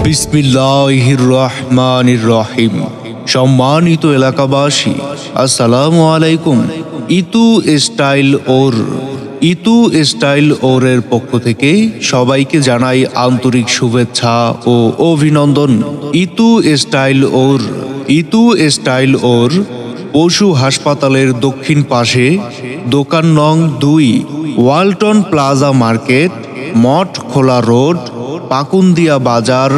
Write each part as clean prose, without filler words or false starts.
বিসমিল্লাহির রহমানির রহিম। সম্মানিত এলাকাবাসী, আসসালামু আলাইকুম। ইতু স্টাইল ওরের পক্ষ থেকে সবাইকে জানাই আন্তরিক শুভেচ্ছা ও অভিনন্দন। ইতু স্টাইল ওর পশু হাসপাতালের দক্ষিণ পাশে, দোকান নং 2, ওয়ালটন প্লাজা মার্কেট, মঠ খোলা রোড, পাকুন্দিয়া বাজার,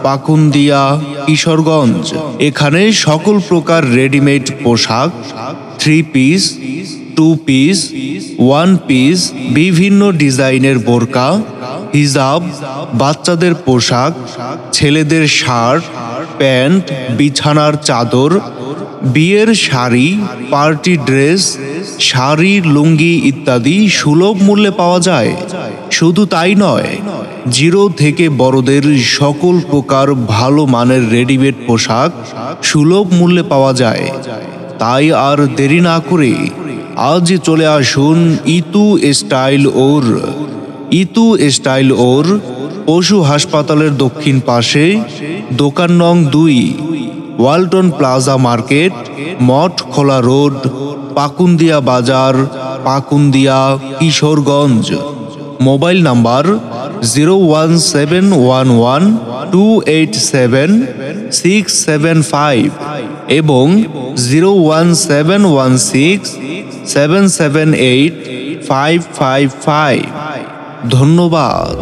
পাকুন্দিয়া, কিশোরগঞ্জ। এখানে সকল প্রকার রেডিমেড পোশাক, 3 পিস, 2 পিস, 1 পিস, বিভিন্ন ডিজাইনের বোরকা, হিজাব, বাচ্চাদের পোশাক, ছেলেদের শার্ট, প্যান্ট, বিছানার চাদর, বিয়ের শাড়ি, পার্টি ড্রেস, শাড়ি, লুঙ্গি ইত্যাদি সুলভ মূল্যে পাওয়া যায়। শুধু তাই নয়, জিরো থেকে বড়দের সকল প্রকার ভালো মানের রেডিমেড পোশাক সুলভ মূল্যে পাওয়া যায়। তাই আর দেরি না করে আজ চলে আসুন ইতু স্টাইল ওর পশু হাসপাতালের দক্ষিণ পাশে, দোকান নং 2, ওয়ালটন প্লাজা মার্কেট, মঠ খোলা রোড, পাকুন্দিয়া বাজার, পাকুন্দিয়া, কিশোরগঞ্জ। মোবাইল নাম্বার 01711287675 এবং 01716778555। ধন্যবাদ।